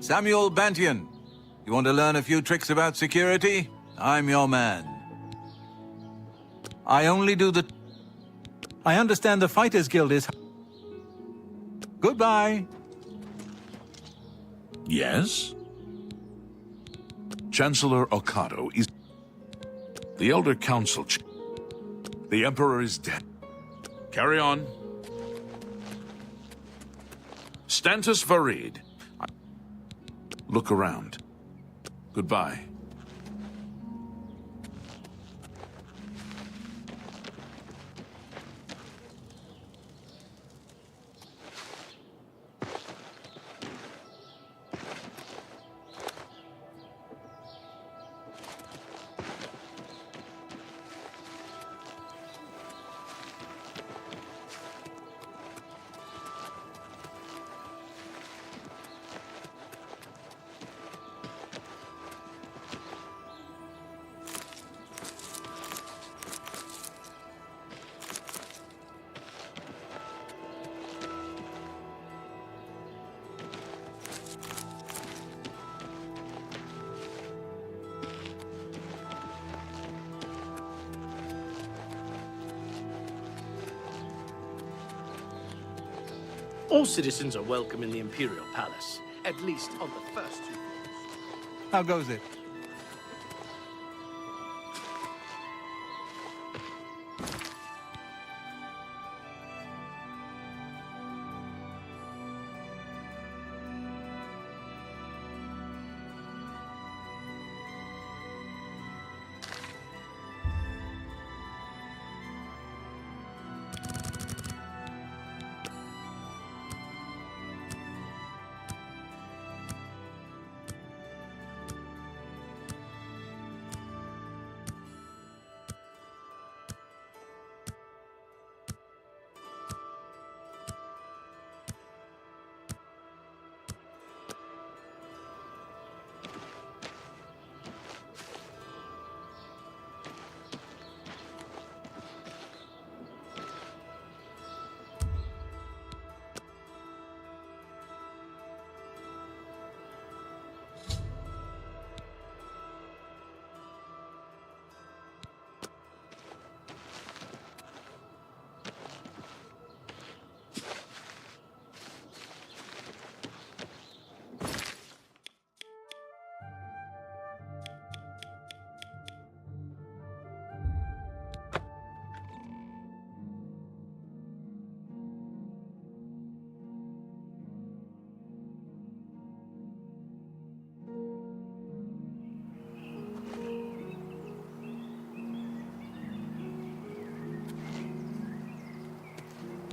Samuel Bantian. You want to learn a few tricks about security? I'm your man. I only do the... I understand the Fighters Guild is... Goodbye. Yes? Chancellor Okado is... The Elder Council... The Emperor is dead. Carry on. Stantis Varid. Look around. Goodbye. All citizens are welcome in the Imperial Palace, at least on the first 2 floors. How goes it?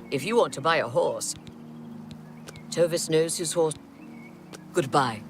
If you want to buy a horse, Tovis knows his horse. Goodbye.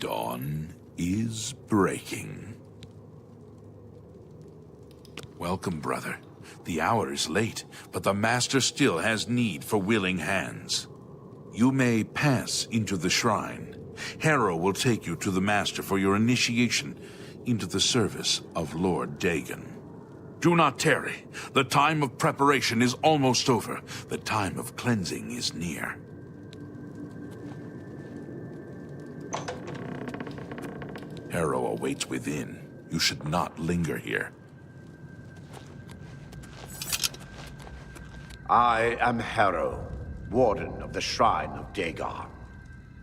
Dawn is breaking. Welcome, brother. The hour is late, but the Master still has need for willing hands. You may pass into the shrine. Harrow will take you to the Master for your initiation into the service of Lord Dagon. Do not tarry. The time of preparation is almost over. The time of cleansing is near. Harrow awaits within. You should not linger here. I am Harrow, Warden of the Shrine of Dagon.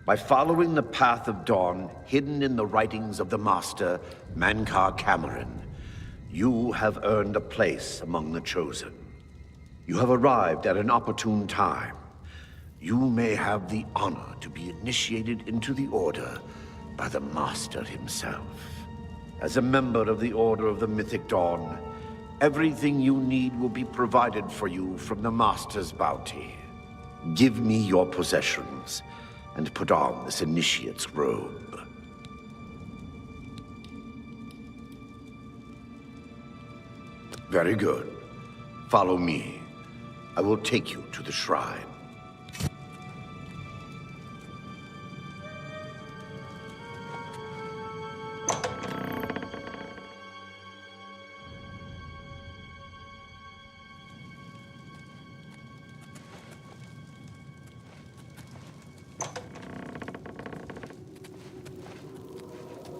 By following the path of dawn hidden in the writings of the Master, Mankar Cameron, you have earned a place among the Chosen. You have arrived at an opportune time. You may have the honor to be initiated into the Order by the Master himself. As a member of the Order of the Mythic Dawn, everything you need will be provided for you from the Master's bounty. Give me your possessions, and put on this initiate's robe. Very good. Follow me. I will take you to the shrine.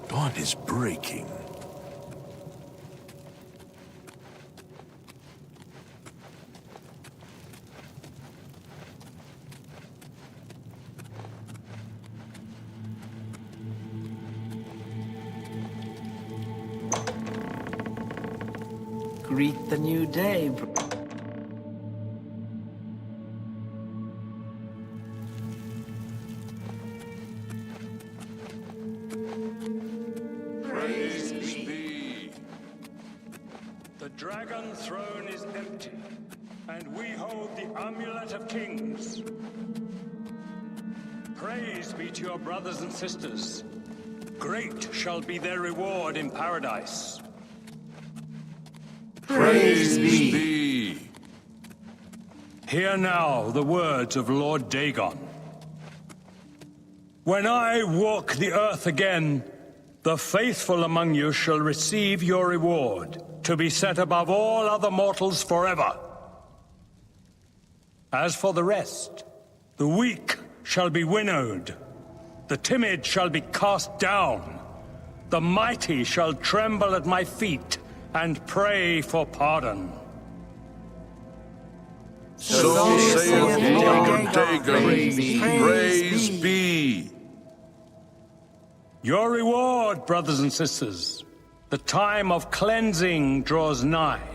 Dawn is breaking. Greet the new day, Praise thee. The Dragon Throne is empty, and we hold the Amulet of Kings. Praise be to your brothers and sisters. Great shall be their reward in paradise. Praise thee. Hear now the words of Lord Dagon. When I walk the earth again, the faithful among you shall receive your reward, to be set above all other mortals forever. As for the rest, the weak shall be winnowed, the timid shall be cast down, the mighty shall tremble at my feet and pray for pardon. So saith Lord Dagon, praise be. Your reward, brothers and sisters. The time of cleansing draws nigh.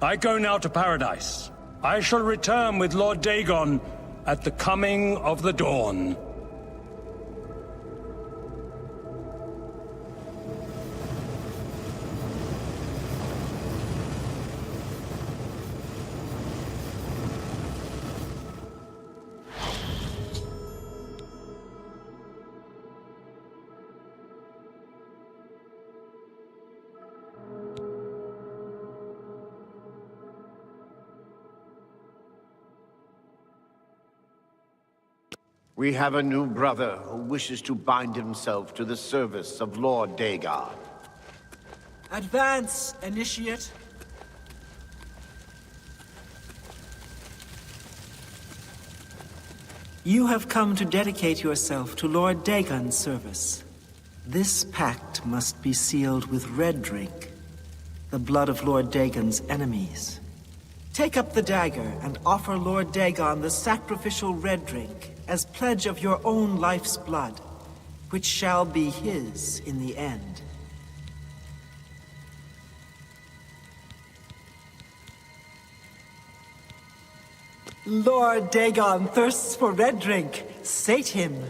I go now to paradise. I shall return with Lord Dagon at the coming of the dawn. We have a new brother who wishes to bind himself to the service of Lord Dagon. Advance, Initiate. You have come to dedicate yourself to Lord Dagon's service. This pact must be sealed with red drink, the blood of Lord Dagon's enemies. Take up the dagger and offer Lord Dagon the sacrificial red drink as pledge of your own life's blood, which shall be his in the end. Lord Dagon thirsts for red drink. Sate him.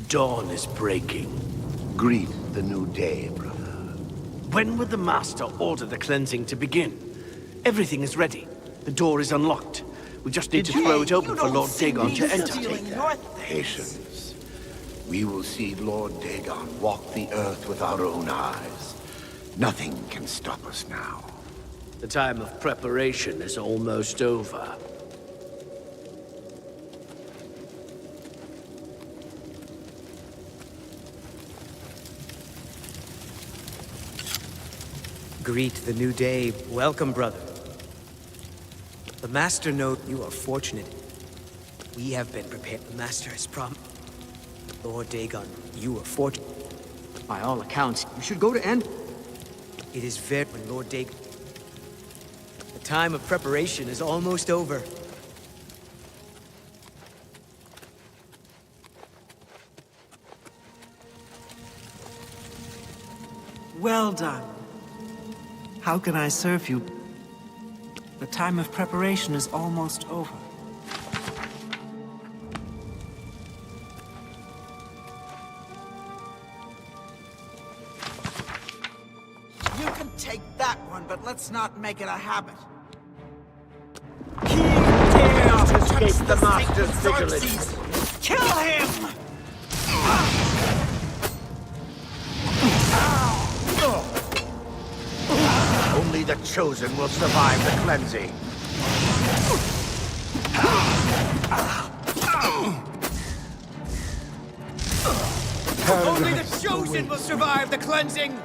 Dawn is breaking. Greet the new day, brother. When will the Master order the cleansing to begin? Everything is ready. The door is unlocked. We just need to throw it open for Lord Dagon to enter. Patience. We will see Lord Dagon walk the earth with our own eyes. Nothing can stop us now. The time of preparation is almost over. Greet the new day. Welcome, brother. The Master knows you are fortunate. We have been prepared. The Master has promised. Lord Dagon, you are fortunate. By all accounts, you should go to End. It is very when Lord Dagon. The time of preparation is almost over. Well done. How can I serve you? The time of preparation is almost over. You can take that one, but let's not make it a habit. He dares to escape the Master's vigilance. Kill him! Only the chosen will survive the cleansing. Only the chosen will survive the cleansing!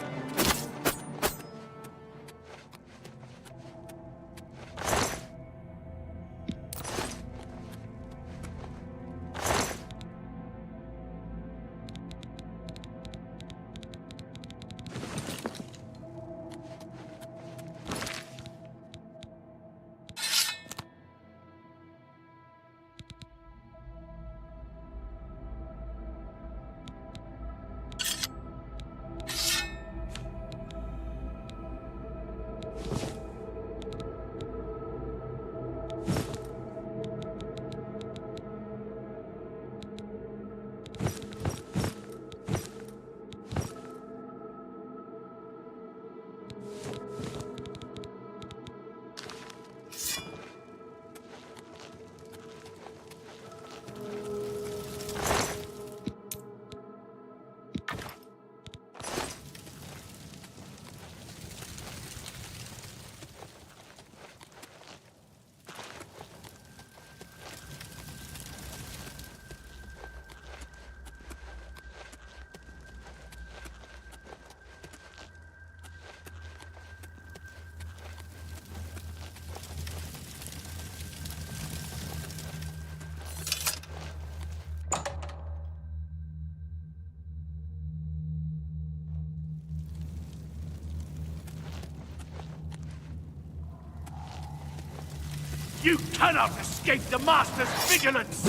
You cannot escape the Master's vigilance!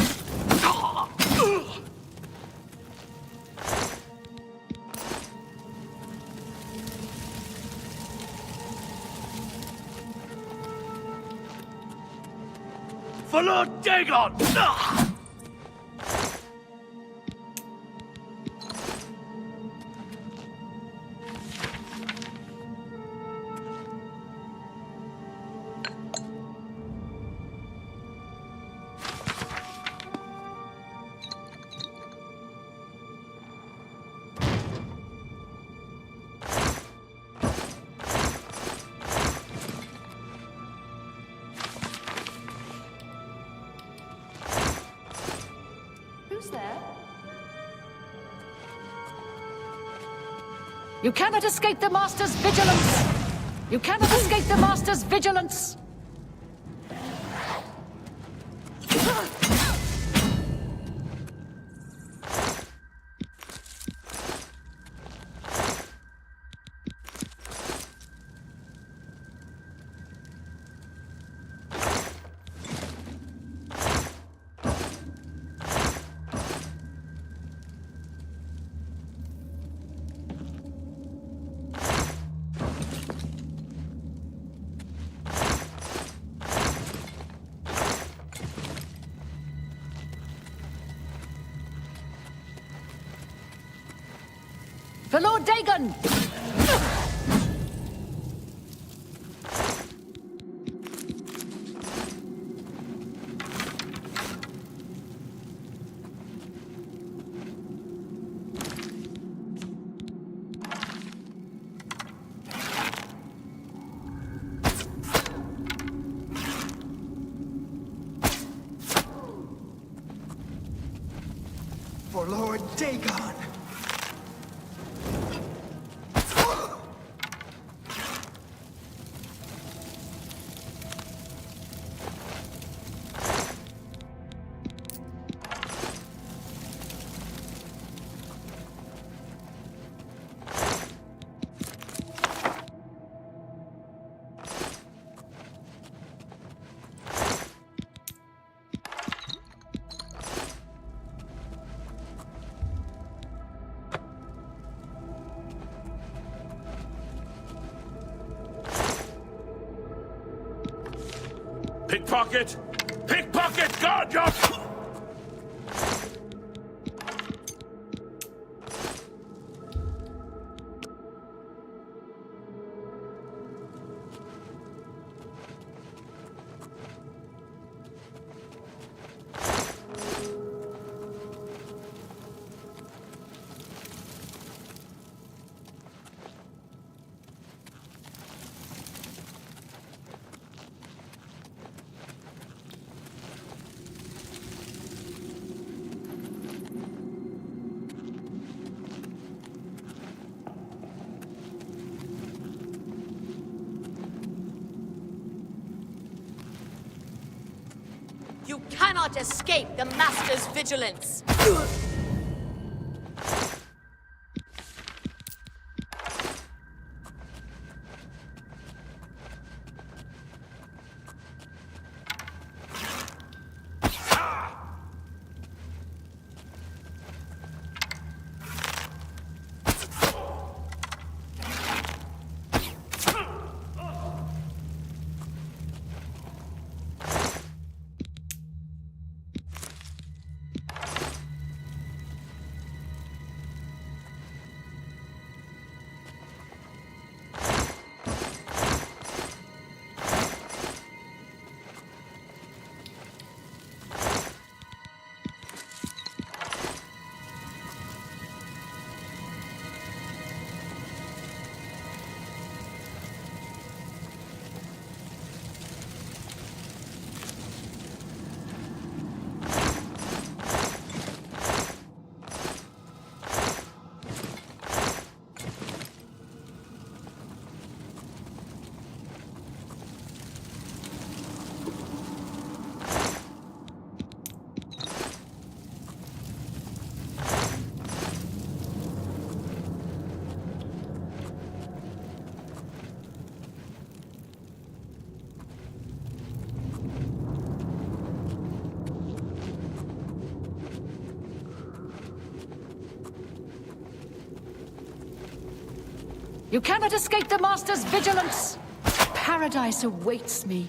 For Lord Dagon! You cannot escape the Master's vigilance! You cannot escape the Master's vigilance! For Lord Dagon! For Lord Dagon! Pickpocket! Pickpocket! Guard your... You cannot escape the Master's vigilance! You cannot escape the Master's vigilance! Paradise awaits me.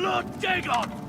Lord Dagon!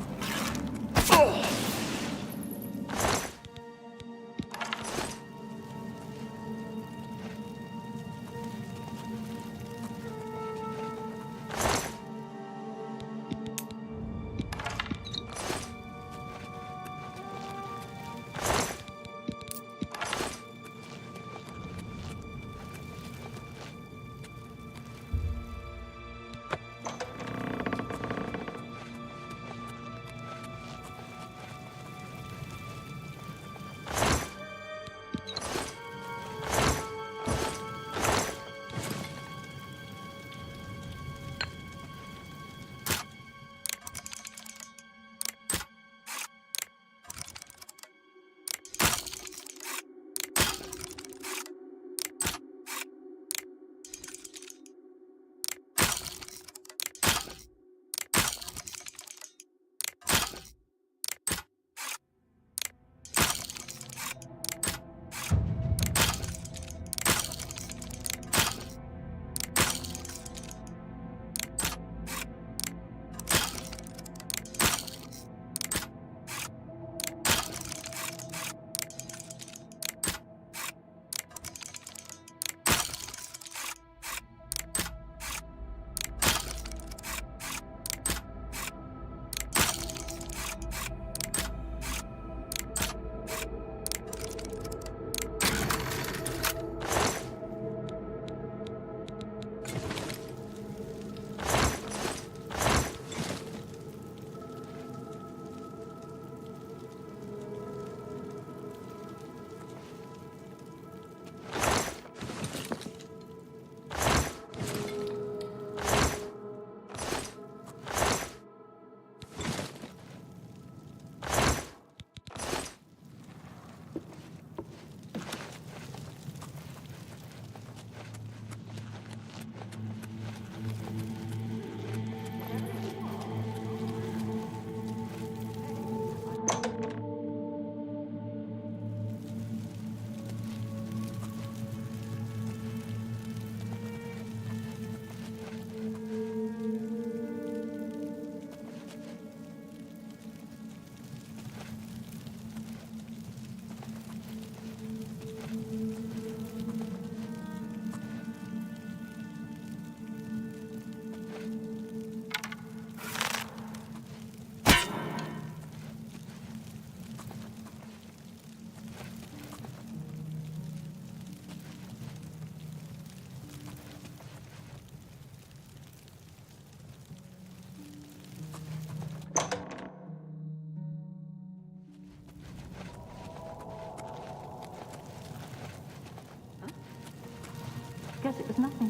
Guess it was nothing.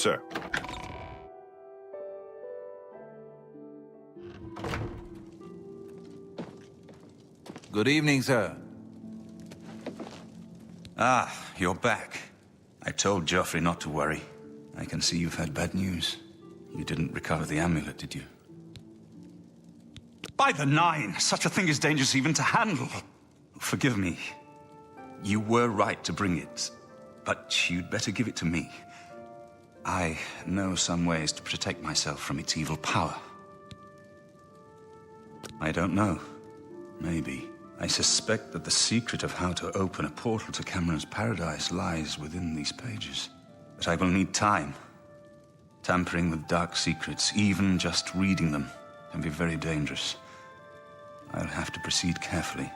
sir. Good evening, sir. Ah, you're back. I told Joffrey not to worry. I can see you've had bad news. You didn't recover the amulet, did you? By the Nine! Such a thing is dangerous even to handle. Forgive me. You were right to bring it, but you'd better give it to me. I know some ways to protect myself from its evil power. I don't know. Maybe. I suspect that the secret of how to open a portal to Cameron's paradise lies within these pages. But I will need time. Tampering with dark secrets, even just reading them, can be very dangerous. I'll have to proceed carefully.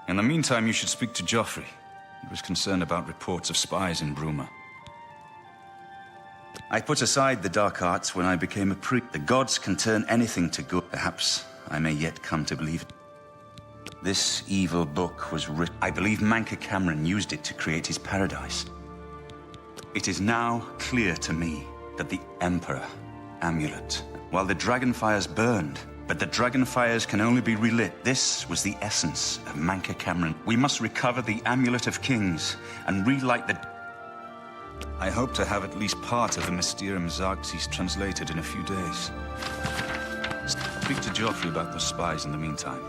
In the meantime, you should speak to Joffrey. He was concerned about reports of spies in Bruma. I put aside the dark arts when I became a priest. The gods can turn anything to good. Perhaps I may yet come to believe it. This evil book was written. I believe Manca Cameron used it to create his paradise. It is now clear to me that the Emperor amulet, while the dragonfires burned, but the dragonfires can only be relit. This was the essence of Manca Cameron. We must recover the Amulet of Kings and relight the... I hope to have at least part of the Mysterium Xarxes translated in a few days. Speak to Joffrey about the spies in the meantime.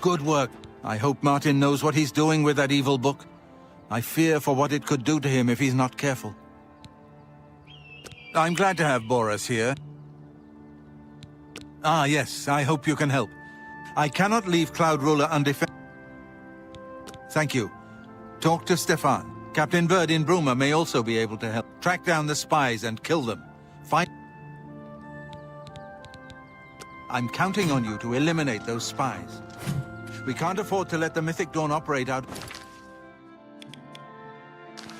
Good work. I hope Martin knows what he's doing with that evil book. I fear for what it could do to him if he's not careful. I'm glad to have Boris here. Ah, yes, I hope you can help. I cannot leave Cloud Ruler undefended. Thank you. Talk to Stefan. Captain Bird in Bruma may also be able to help. Track down the spies and kill them. Find... I'm counting on you to eliminate those spies. We can't afford to let the Mythic Dawn operate out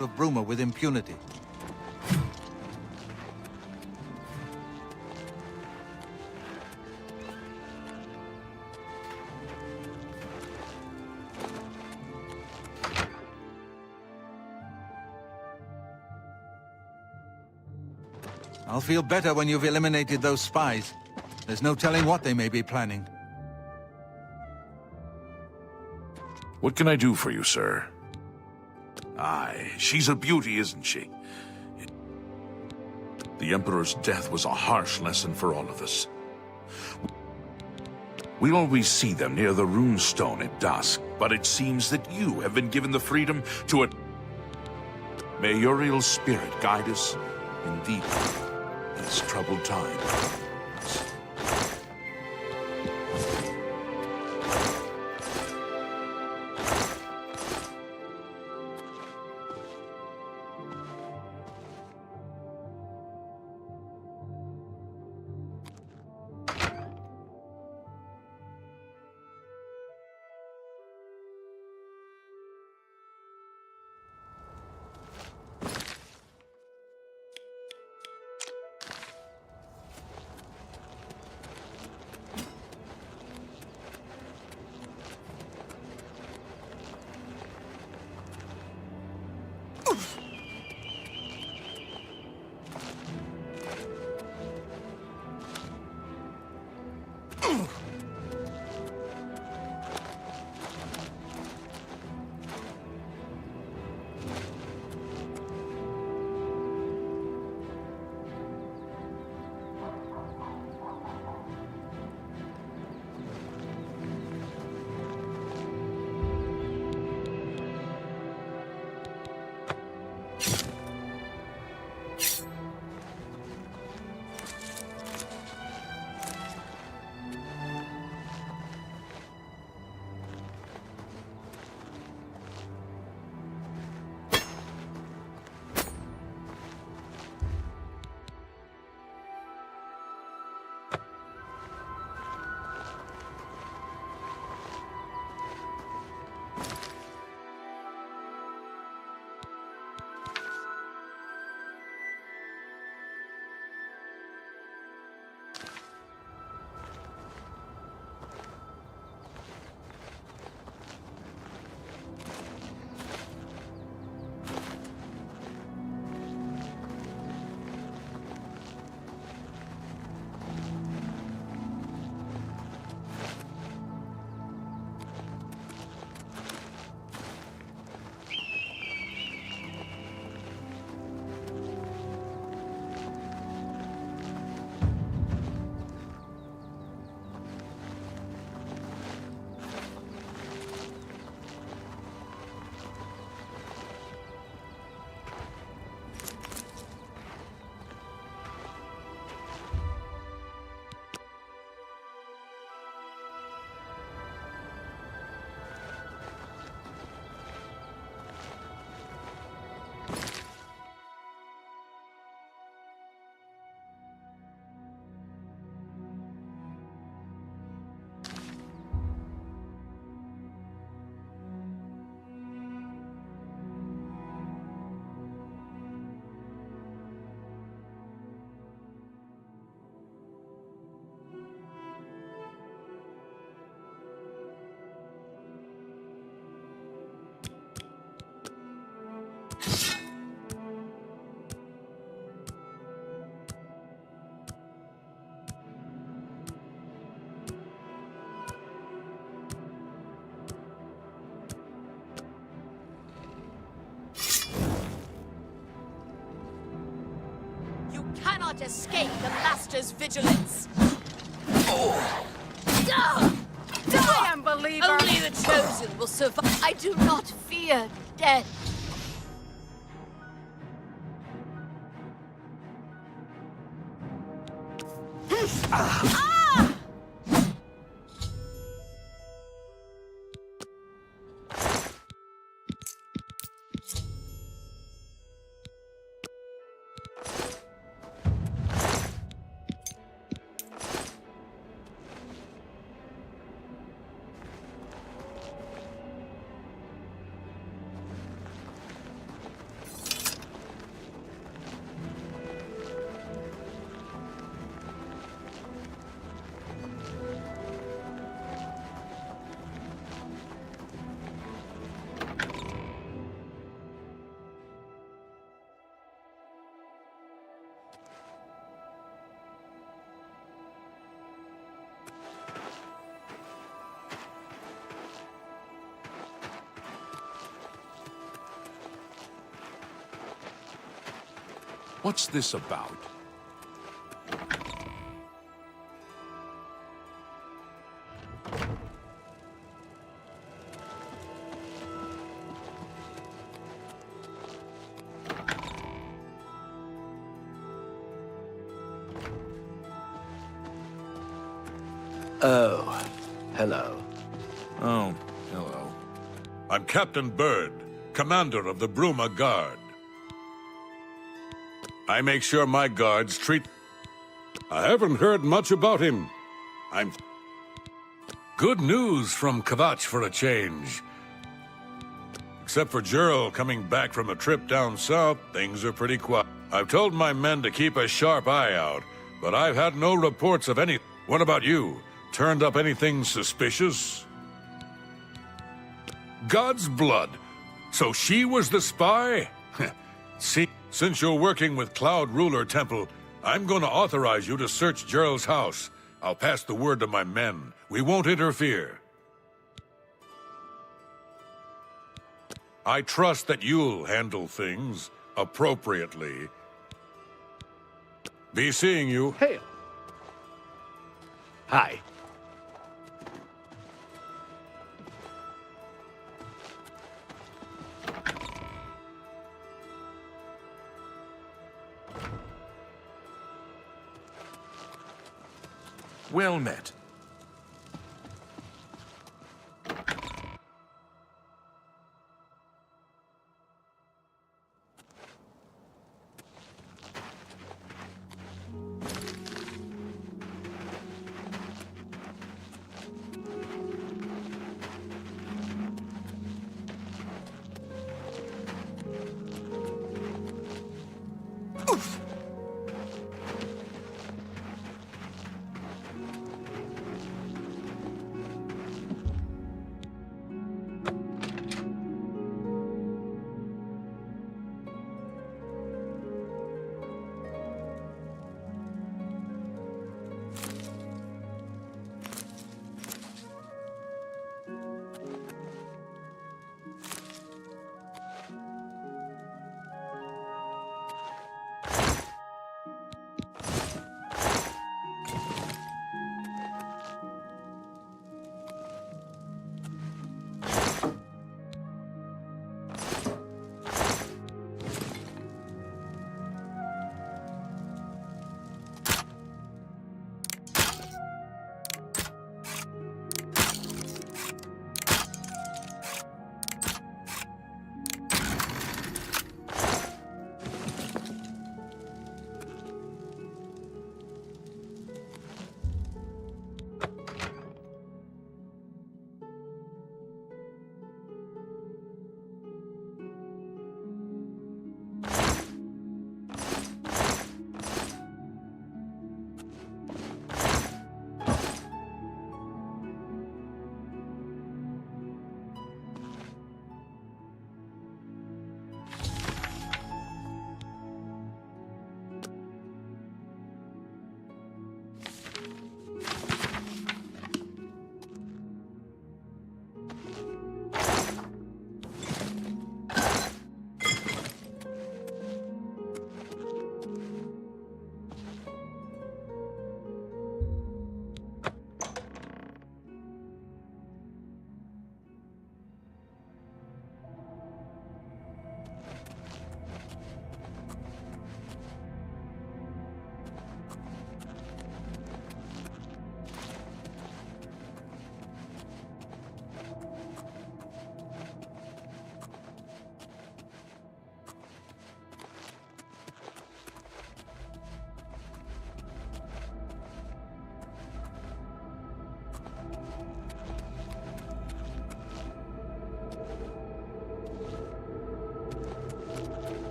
of Bruma with impunity. I'll feel better when you've eliminated those spies. There's no telling what they may be planning. What can I do for you, sir? Aye, she's a beauty, isn't she? The Emperor's death was a harsh lesson for all of us. We'll always see them near the rune stone at dusk, but it seems that you have been given the freedom to May Uriel's spirit guide us in these troubled times. cannot escape the Master's vigilance. Die, unbeliever! Only the chosen will survive. I do not fear death. What's this about? Oh, hello. Oh, hello. I'm Captain Bird, commander of the Bruma Guard. I make sure my guards treat... I haven't heard much about him. I'm... Good news from Kvatch for a change. Except for Gerald coming back from a trip down south, things are pretty quiet. I've told my men to keep a sharp eye out, but I've had no reports of any... What about you? Turned up anything suspicious? God's blood. So she was the spy? See, since you're working with Cloud Ruler Temple, I'm going to authorize you to search Gerald's house. I'll pass the word to my men. We won't interfere. I trust that you'll handle things appropriately. Be seeing you. Hail. Hi. Well met.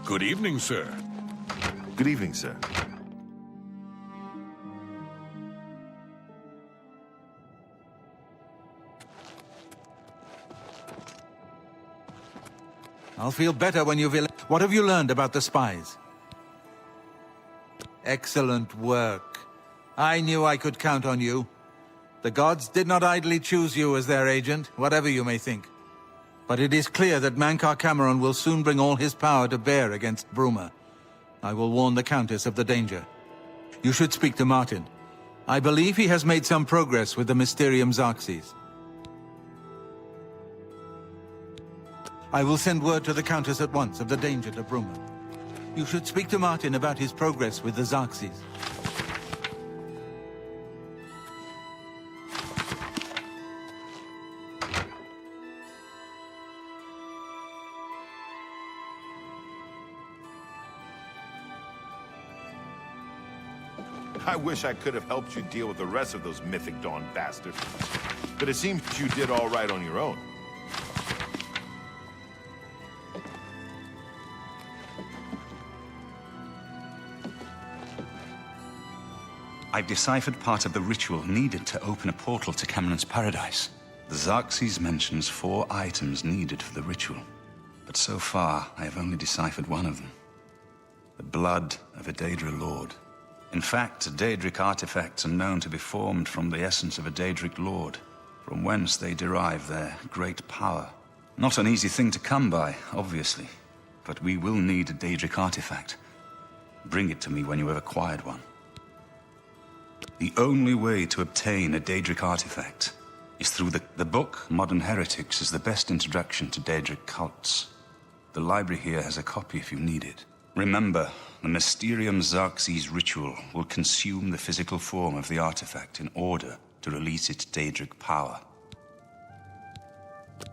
Good evening, sir. Good evening, sir. I'll feel better when you've... What have you learned about the spies? Excellent work. I knew I could count on you. The gods did not idly choose you as their agent, whatever you may think. But it is clear that Mankar Cameron will soon bring all his power to bear against Bruma. I will warn the Countess of the danger. You should speak to Martin. I believe he has made some progress with the Mysterium Xarxes. I will send word to the Countess at once of the danger to Bruma. You should speak to Martin about his progress with the Xarxes. I wish I could have helped you deal with the rest of those Mythic Dawn bastards. But it seems you did all right on your own. I've deciphered part of the ritual needed to open a portal to Cameron's paradise. The Xarxes mentions 4 items needed for the ritual. But so far, I have only deciphered one of them. The blood of a Daedra Lord. In fact, Daedric artifacts are known to be formed from the essence of a Daedric Lord, from whence they derive their great power. Not an easy thing to come by, obviously, but we will need a Daedric artifact. Bring it to me when you have acquired one. The only way to obtain a Daedric artifact is through the book Modern Heretics is the best introduction to Daedric cults. The library here has a copy if you need it. Remember, the Mysterium Xarxes ritual will consume the physical form of the artifact in order to release its Daedric power.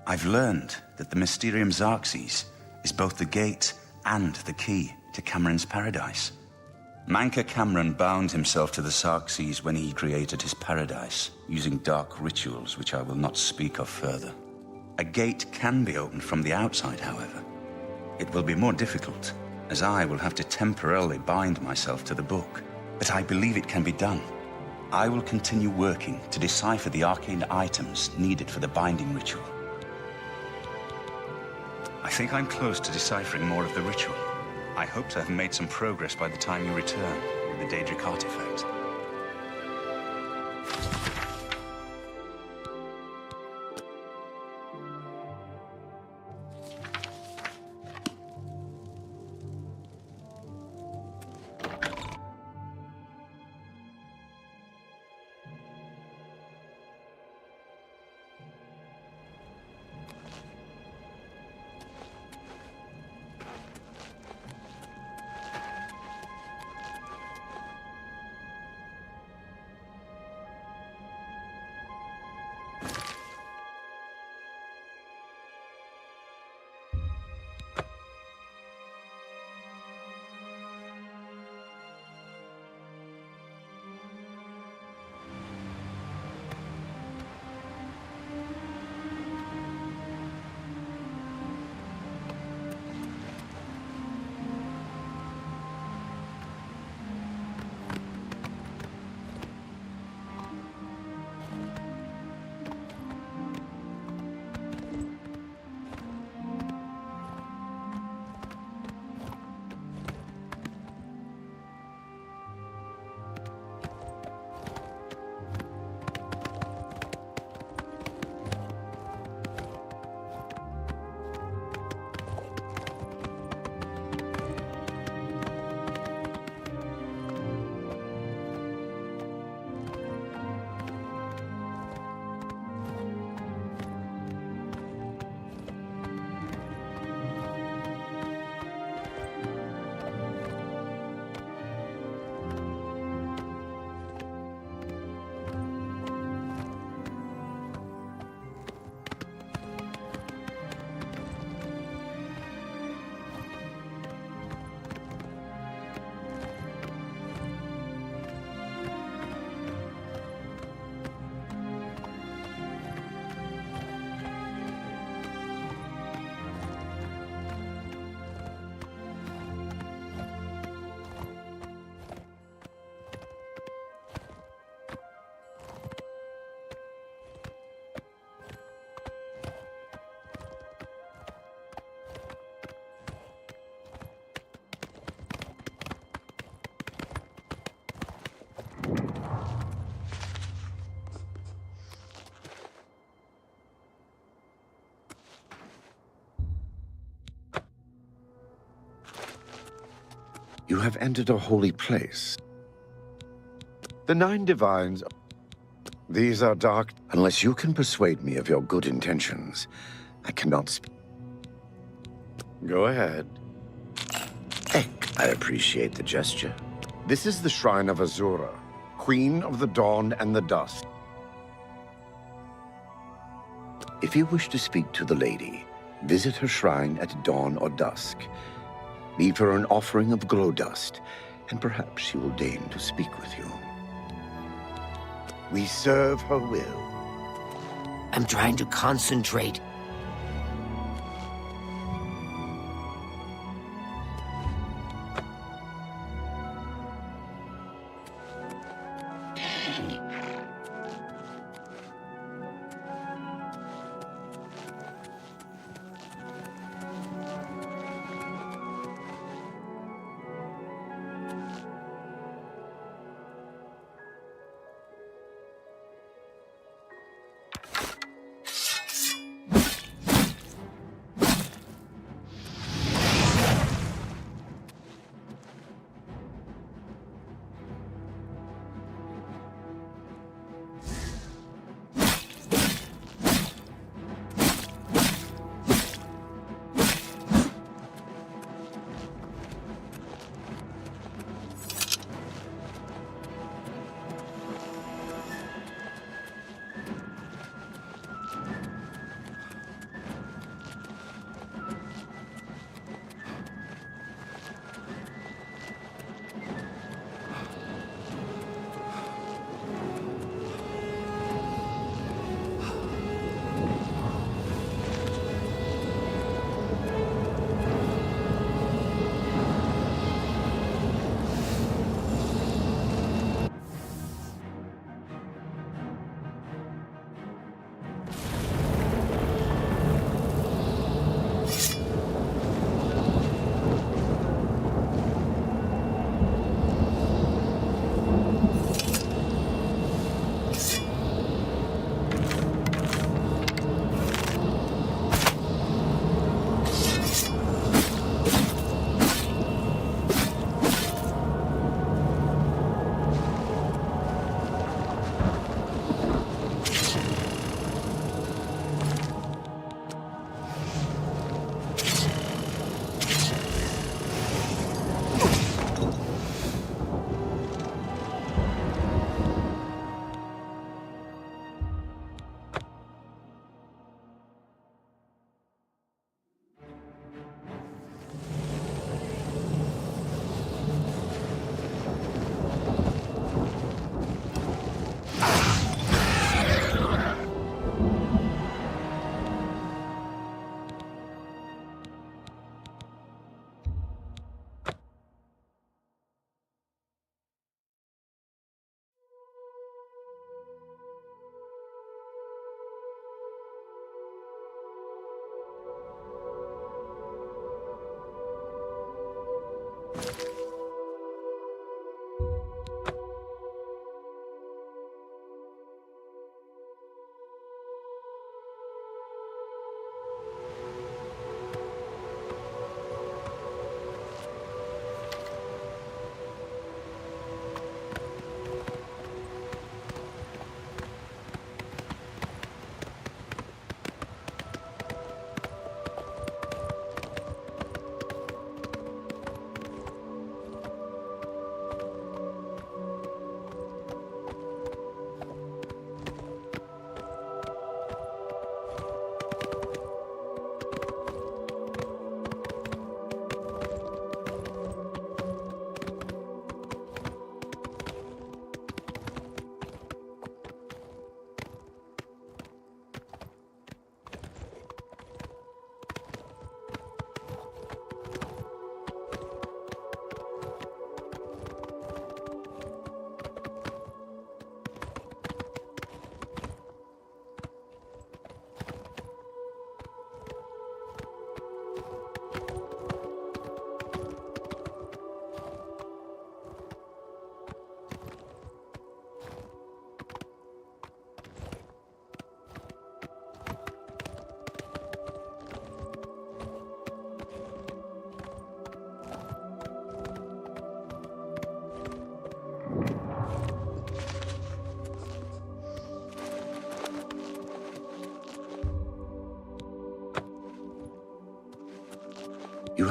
I've learned that the Mysterium Xarxes is both the gate and the key to Cameron's paradise. Mankar Cameron bound himself to the Xarxes when he created his paradise, using dark rituals which I will not speak of further. A gate can be opened from the outside, however. It will be more difficult, as I will have to temporarily bind myself to the book, but I believe it can be done. I will continue working to decipher the arcane items needed for the binding ritual. I think I'm close to deciphering more of the ritual. I hope to have made some progress by the time you return with the Daedric artifact. You have entered a holy place. The 9 divines... These are dark. Unless you can persuade me of your good intentions, I cannot speak. Go ahead. I appreciate the gesture. This is the Shrine of Azura, Queen of the Dawn and the Dusk. If you wish to speak to the lady, visit her shrine at dawn or dusk. Leave her an offering of glow dust, and perhaps she will deign to speak with you. We serve her will. I'm trying to concentrate.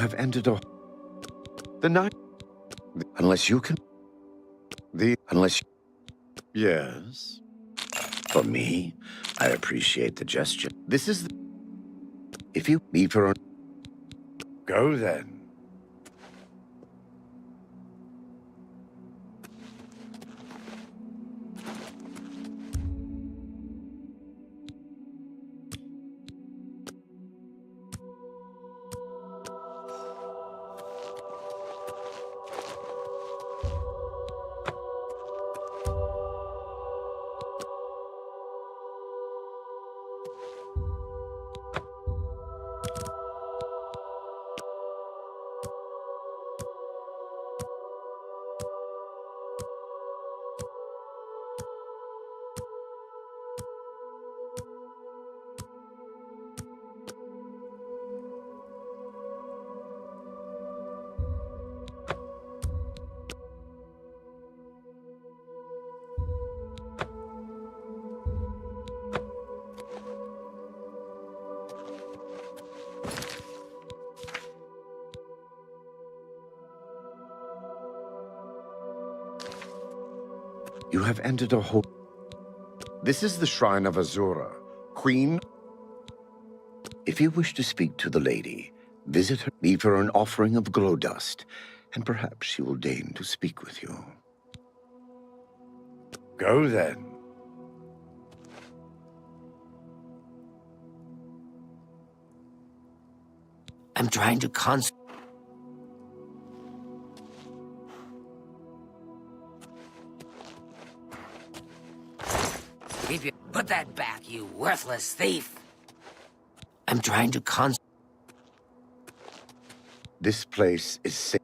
have entered a... The night... Unless you can... Unless... Yes. For me, I appreciate the gesture. This is the... If you need for a... Go then. You have entered a hole. This is the shrine of Azura, Queen. If you wish to speak to the lady, visit her, leave her an offering of glow dust, and perhaps she will deign to speak with you. Go then. I'm trying to Put that back, you worthless thief! I'm trying to This place is safe.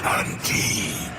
and deep.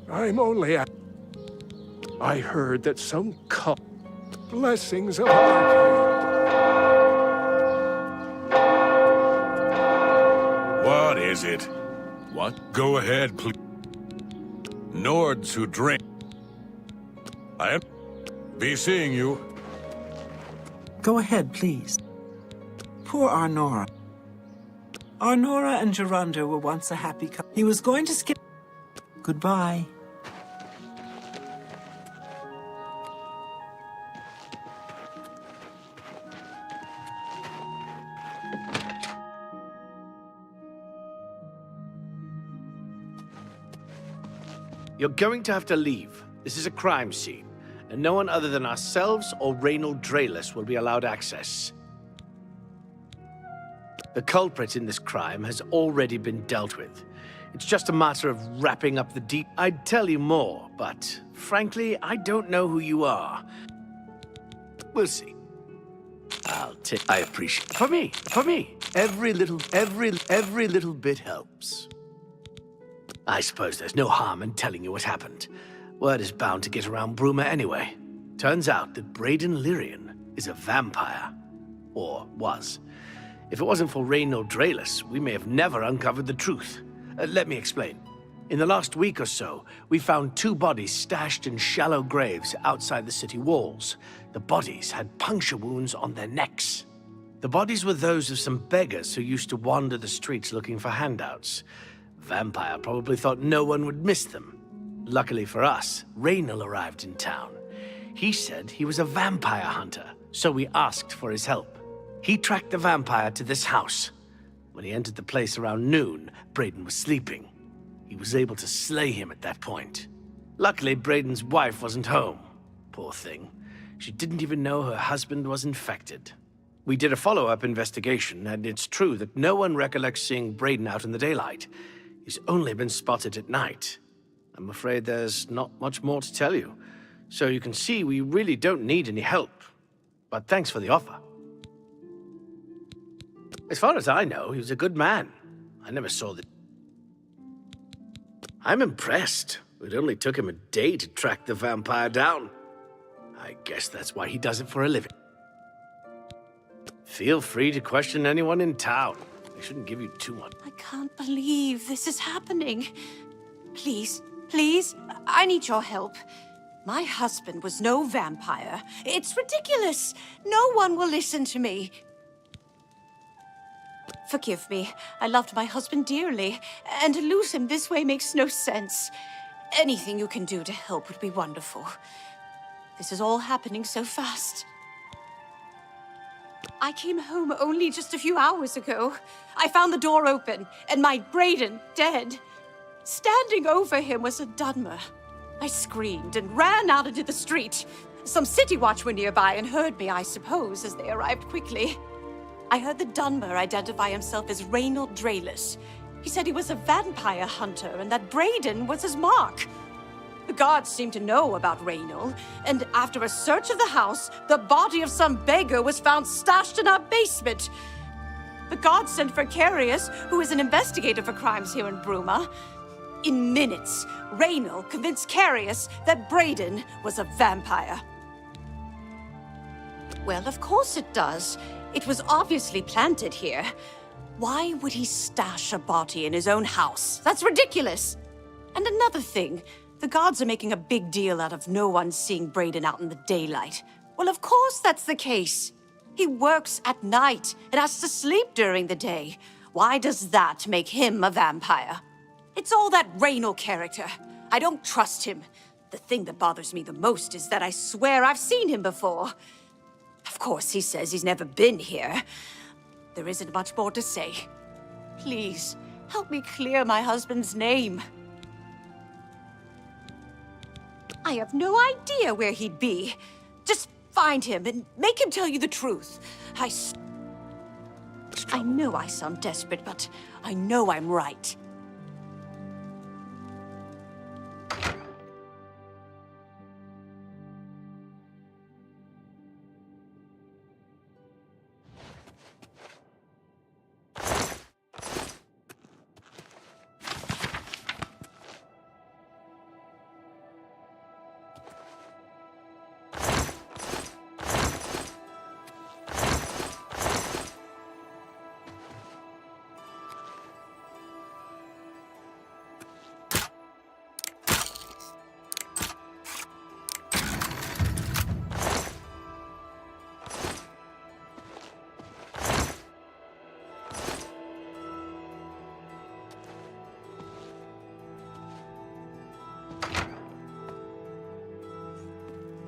I'm only I heard that some cult... Blessings of Arcade. What is it? What? Go ahead, please. Nords who drink. I'll be seeing you. Go ahead, please. Poor Arnora. Arnora and Gerunda were once a happy couple. He was going to skip... Goodbye. You're going to have to leave. This is a crime scene, and no one other than ourselves or Reynold Draelus will be allowed access. The culprit in this crime has already been dealt with. It's just a matter of wrapping up the deep... I'd tell you more, but frankly, I don't know who you are. We'll see. I appreciate... For me, every little bit helps. I suppose there's no harm in telling you what happened. Word is bound to get around Bruma anyway. Turns out that Braden Lyrian is a vampire. Or was. If it wasn't for Reynold Draelus, we may have never uncovered the truth. Let me explain. In the last week or so, we found 2 bodies stashed in shallow graves outside the city walls. The bodies had puncture wounds on their necks. The bodies were those of some beggars who used to wander the streets looking for handouts. Vampire probably thought no one would miss them. Luckily for us, Reynold arrived in town. He said he was a vampire hunter, so we asked for his help. He tracked the vampire to this house. When he entered the place around noon, Braden was sleeping. He was able to slay him at that point. Luckily, Braden's wife wasn't home. Poor thing. She didn't even know her husband was infected. We did a follow-up investigation, and it's true that no one recollects seeing Braden out in the daylight. He's only been spotted at night. I'm afraid there's not much more to tell you. So you can see we really don't need any help. But thanks for the offer. As far as I know, he was a good man. I never saw the... I'm impressed. It only took him a day to track the vampire down. I guess that's why he does it for a living. Feel free to question anyone in town. They shouldn't give you too much. I can't believe this is happening. Please, please, I need your help. My husband was no vampire. It's ridiculous. No one will listen to me. Forgive me. I loved my husband dearly, and to lose him this way makes no sense. Anything you can do to help would be wonderful. This is all happening so fast. I came home only just a few hours ago. I found the door open, and my Braden dead. Standing over him was a Dunmer. I screamed and ran out into the street. Some city watch were nearby and heard me, I suppose, as they arrived quickly. I heard the Dunmer identify himself as Reynold Drayless. He said he was a vampire hunter and that Braden was his mark. The guards seemed to know about Reynold, and after a search of the house, the body of some beggar was found stashed in our basement. The guards sent for Carius, who is an investigator for crimes here in Bruma. In minutes, Reynold convinced Carius that Braden was a vampire. Well, of course it does. It was obviously planted here. Why would he stash a body in his own house? That's ridiculous. And another thing, the guards are making a big deal out of no one seeing Braden out in the daylight. Well, of course that's the case. He works at night and has to sleep during the day. Why does that make him a vampire? It's all that Reynold character. I don't trust him. The thing that bothers me the most is that I swear I've seen him before. Of course, he says he's never been here. There isn't much more to say. Please, help me clear my husband's name. I have no idea where he'd be. Just find him and make him tell you the truth. I know I sound desperate, but I know I'm right.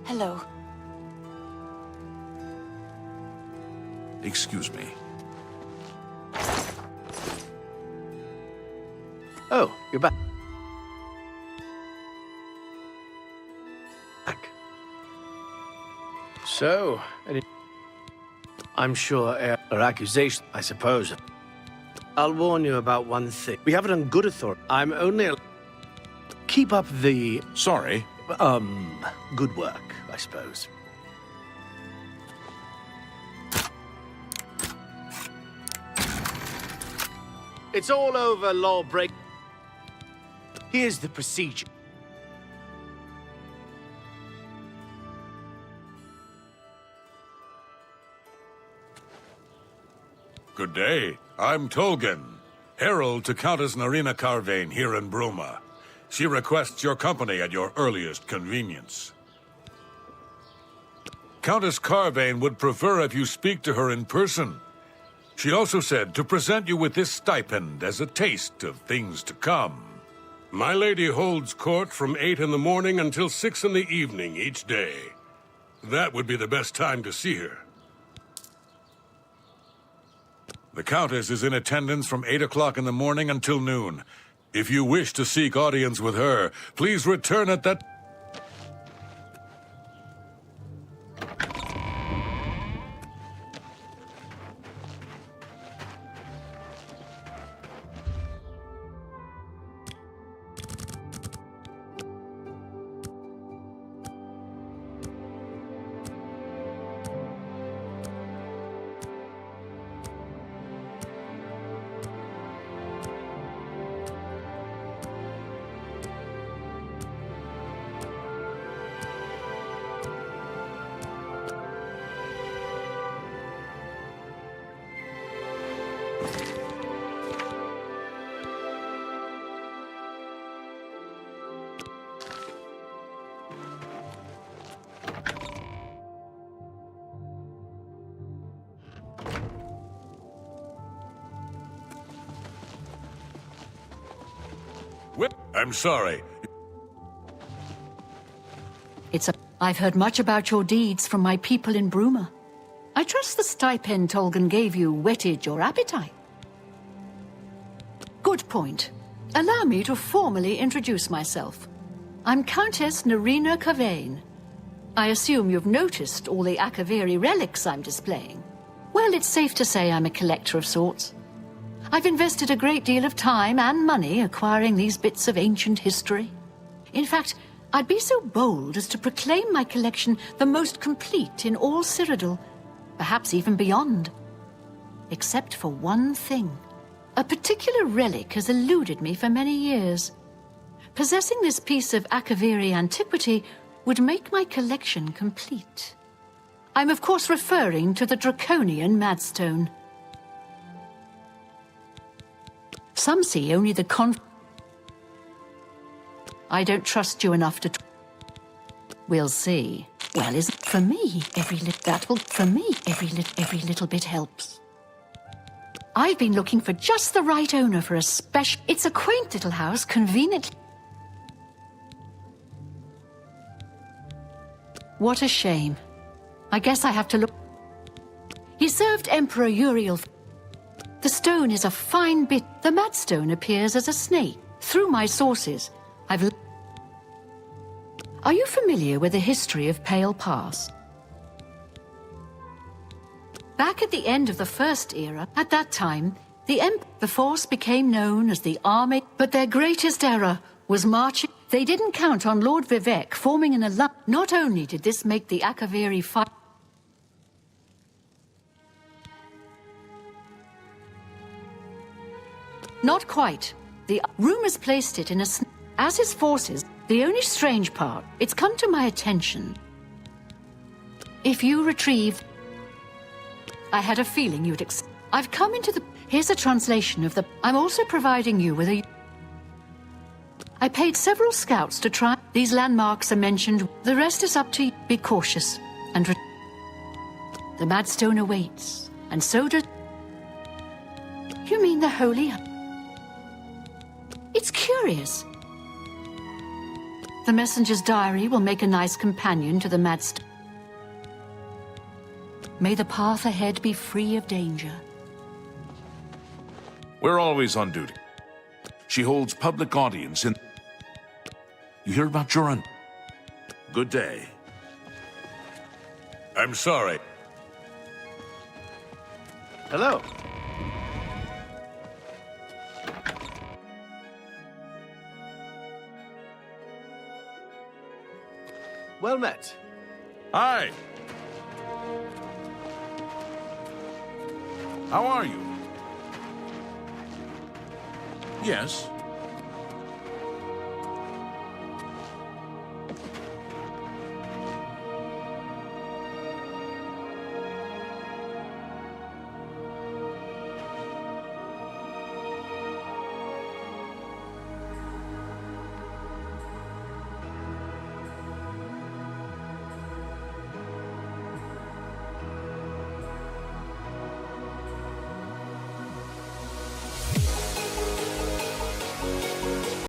Hello. Excuse me. Oh, you're back. So, I'm sure or accusation, I suppose. I'll warn you about one thing. We have it on good authority. I'm only... Keep up the... Sorry. Good work, I suppose. It's all over, lawbreak. Here's the procedure. Good day. I'm Tolgan, herald to Countess Narina Carvane here in Bruma. She requests your company at your earliest convenience. Countess Carvane would prefer if you speak to her in person. She also said to present you with this stipend as a taste of things to come. My lady holds court from 8 in the morning until 6 in the evening each day. That would be the best time to see her. The Countess is in attendance from 8 o'clock in the morning until noon. If you wish to seek audience with her, please return at that... I'm sorry. I've heard much about your deeds from my people in Bruma. I trust the stipend Tolgan gave you whetted your appetite. Good point. Allow me to formally introduce myself. I'm Countess Nerina Cavane. I assume you've noticed all the Akaviri relics I'm displaying. Well, it's safe to say I'm a collector of sorts. I've invested a great deal of time and money acquiring these bits of ancient history. In fact, I'd be so bold as to proclaim my collection the most complete in all Cyrodiil, perhaps even beyond. Except for one thing. A particular relic has eluded me for many years. Possessing this piece of Akaviri antiquity would make my collection complete. I'm of course referring to the Draconian Madstone. Some see only the I don't trust you enough to... We'll see. Well, is for me, every little bit helps. I've been looking for just the right owner for a special... It's a quaint little house, convenient... What a shame. I guess I have to look... He served Emperor Uriel... The stone is a fine bit. The Madstone appears as a snake. Through my sources, Are you familiar with the history of Pale Pass? Back at the end of the First Era, at that time, the force became known as the Army, but their greatest error was marching. They didn't count on Lord Vivek forming an alliance. Not only did this make the Akaviri fight, not quite. The rumors placed it in as his forces. The only strange part, it's come to my attention. If you retrieve... I had a feeling you'd I've come into the... Here's a translation of the... I'm also providing you with a... I paid several scouts to try... These landmarks are mentioned. The rest is up to you. Be cautious. And... The Madstone awaits. And so does... You mean the Holy... It's curious. The messenger's diary will make a nice companion to the Madstone. May the path ahead be free of danger. We're always on duty. She holds public audience in... You hear about Joran? Good day. I'm sorry. Hello. Well met. Hi. How are you? Yes.